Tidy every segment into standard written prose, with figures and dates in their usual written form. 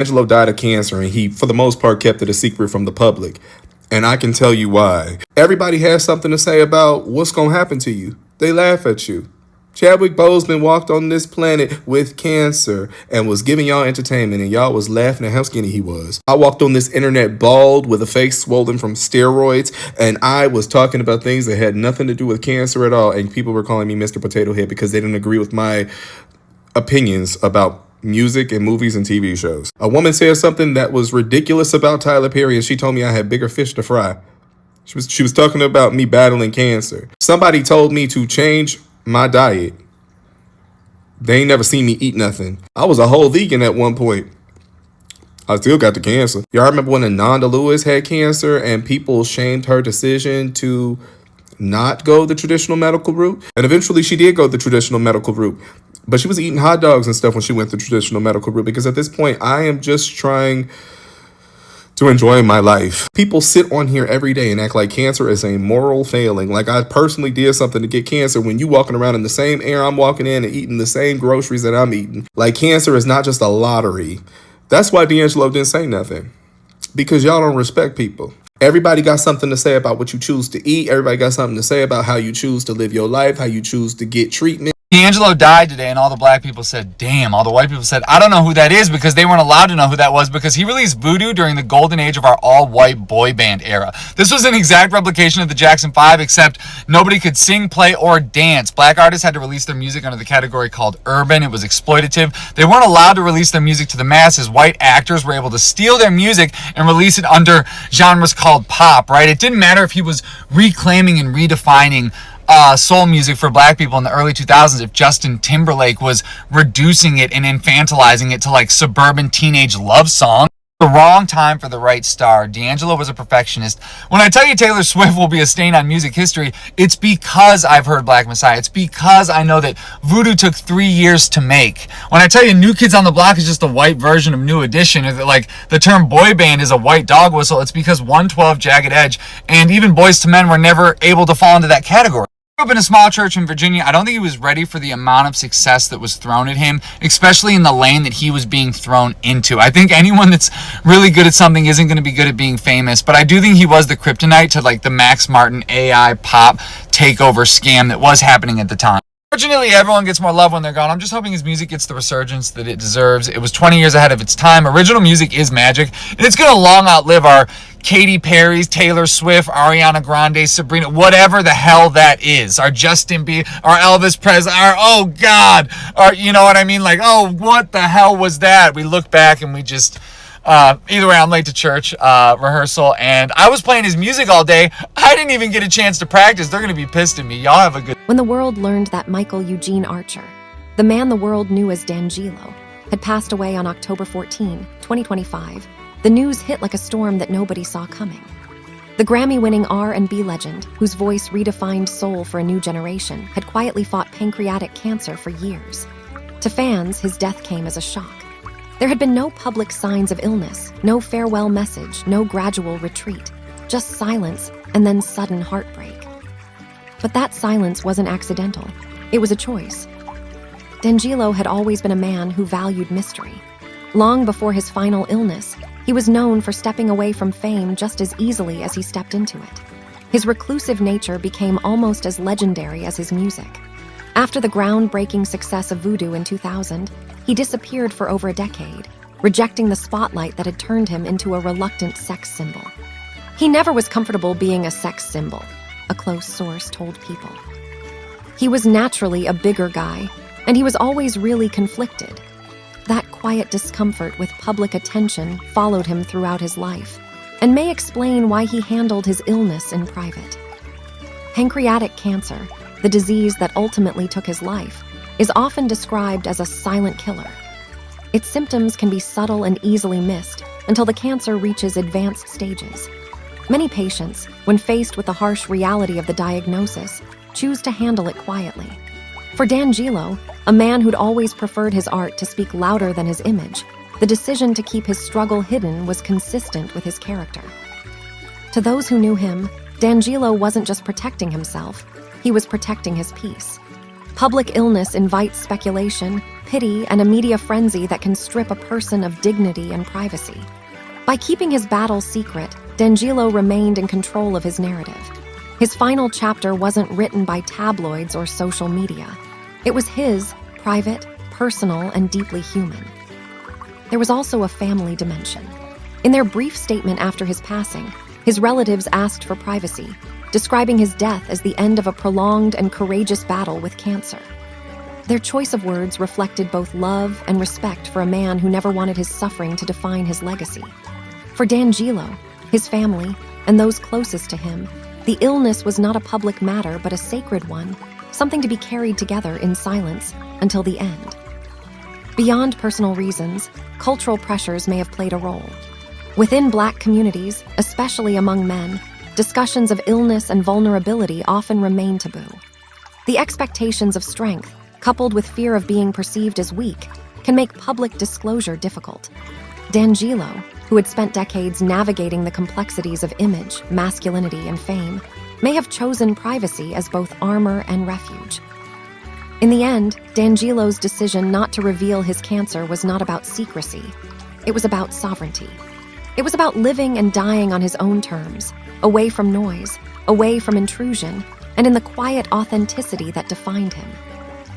Angelo died of cancer, and he, for the most part, kept it a secret from the public. And I can tell you why. Everybody has something to say about what's going to happen to you. They laugh at you. Chadwick Boseman walked on this planet with cancer and was giving y'all entertainment, and y'all was laughing at how skinny he was. I walked on this internet bald with a face swollen from steroids, and I was talking about things that had nothing to do with cancer at all, and people were calling me Mr. Potato Head because they didn't agree with my opinions about music and movies and TV shows. A woman said something that was ridiculous about Tyler Perry, and she told me I had bigger fish to fry. She was talking about me battling cancer. Somebody told me to change my diet. They ain't never seen me eat nothing. I was a whole vegan at one point. I still got the cancer. Y'all remember when Ananda Lewis had cancer and people shamed her decision to not go the traditional medical route? And eventually she did go the traditional medical route. But she was eating hot dogs and stuff when she went the traditional medical route, because at this point, I am just trying to enjoy my life. People sit on here every day and act like cancer is a moral failing. Like I personally did something to get cancer when you walking around in the same air I'm walking in and eating the same groceries that I'm eating. Like cancer is not just a lottery. That's why DAngelo didn't say nothing. Because y'all don't respect people. Everybody got something to say about what you choose to eat. Everybody got something to say about how you choose to live your life, how you choose to get treatment. DAngelo died today, and all the black people said, damn. All the white people said, I don't know who that is, because they weren't allowed to know who that was, because he released Voodoo during the golden age of our all-white boy band era. This was an exact replication of the Jackson 5, except nobody could sing, play, or dance. Black artists had to release their music under the category called urban. It was exploitative. They weren't allowed to release their music to the masses. White actors were able to steal their music and release it under genres called pop, right? It didn't matter if he was reclaiming and redefining soul music for black people in the early 2000s, if Justin Timberlake was reducing it and infantilizing it to like suburban teenage love song. The wrong time for the right star. DAngelo was a perfectionist. When I tell you Taylor Swift will be a stain on music history, it's because I've heard Black Messiah. It's because I know that Voodoo took 3 years to make. When I tell you New Kids on the Block is just a white version of New Edition, or that like the term boy band is a white dog whistle, it's because 112, Jagged Edge, and even Boyz II Men were never able to fall into that category. Up in a small church in Virginia. I don't think he was ready for the amount of success that was thrown at him, especially in the lane that he was being thrown into. I think anyone that's really good at something isn't going to be good at being famous, but I do think he was the kryptonite to like the Max Martin AI pop takeover scam that was happening at the time. Fortunately, everyone gets more love when they're gone. I'm just hoping his music gets the resurgence that it deserves. It was 20 years ahead of its time. Original music is magic, and it's going to long outlive our Katy Perry's, Taylor Swift, Ariana Grande, Sabrina, whatever the hell that is. Our Justin Bieber, our Elvis Presley, our, oh God, our, you know what I mean? Like, oh, what the hell was that? We look back and we just... either way, I'm late to church rehearsal, and I was playing his music all day. I didn't even get a chance to practice. They're going to be pissed at me. Y'all have a good... When the world learned that Michael Eugene Archer, the man the world knew as DAngelo, had passed away on October 14, 2025, the news hit like a storm that nobody saw coming. The Grammy-winning R&B legend, whose voice redefined soul for a new generation, had quietly fought pancreatic cancer for years. To fans, his death came as a shock. There had been no public signs of illness, no farewell message, no gradual retreat, just silence and then sudden heartbreak. But that silence wasn't accidental. It was a choice. DAngelo had always been a man who valued mystery. Long before his final illness, he was known for stepping away from fame just as easily as he stepped into it. His reclusive nature became almost as legendary as his music. After the groundbreaking success of Voodoo in 2000, he disappeared for over a decade, rejecting the spotlight that had turned him into a reluctant sex symbol. He never was comfortable being a sex symbol, a close source told people. He was naturally a bigger guy, and he was always really conflicted. That quiet discomfort with public attention followed him throughout his life, and may explain why he handled his illness in private. Pancreatic cancer, the disease that ultimately took his life, is often described as a silent killer. Its symptoms can be subtle and easily missed until the cancer reaches advanced stages. Many patients, when faced with the harsh reality of the diagnosis, choose to handle it quietly. For DAngelo, a man who'd always preferred his art to speak louder than his image, the decision to keep his struggle hidden was consistent with his character. To those who knew him, DAngelo wasn't just protecting himself, he was protecting his peace. Public illness invites speculation, pity, and a media frenzy that can strip a person of dignity and privacy. By keeping his battle secret, DAngeLo remained in control of his narrative. His final chapter wasn't written by tabloids or social media. It was his, private, personal, and deeply human. There was also a family dimension. In their brief statement after his passing, his relatives asked for privacy, describing his death as the end of a prolonged and courageous battle with cancer. Their choice of words reflected both love and respect for a man who never wanted his suffering to define his legacy. For DAngeLo, his family, and those closest to him, the illness was not a public matter but a sacred one, something to be carried together in silence until the end. Beyond personal reasons, cultural pressures may have played a role. Within Black communities, especially among men, discussions of illness and vulnerability often remain taboo. The expectations of strength, coupled with fear of being perceived as weak, can make public disclosure difficult. DAngeLo, who had spent decades navigating the complexities of image, masculinity, and fame, may have chosen privacy as both armor and refuge. In the end, DAngeLo's decision not to reveal his cancer was not about secrecy. It was about sovereignty. It was about living and dying on his own terms, away from noise, away from intrusion, and in the quiet authenticity that defined him.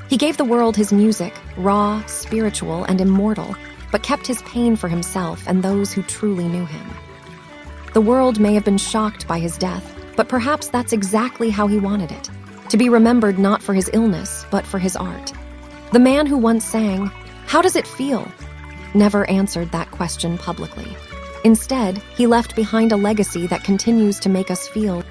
He gave the world his music, raw, spiritual, and immortal, but kept his pain for himself and those who truly knew him. The world may have been shocked by his death, but perhaps that's exactly how he wanted it, to be remembered not for his illness, but for his art. The man who once sang, "How does it feel?" never answered that question publicly. Instead, he left behind a legacy that continues to make us feel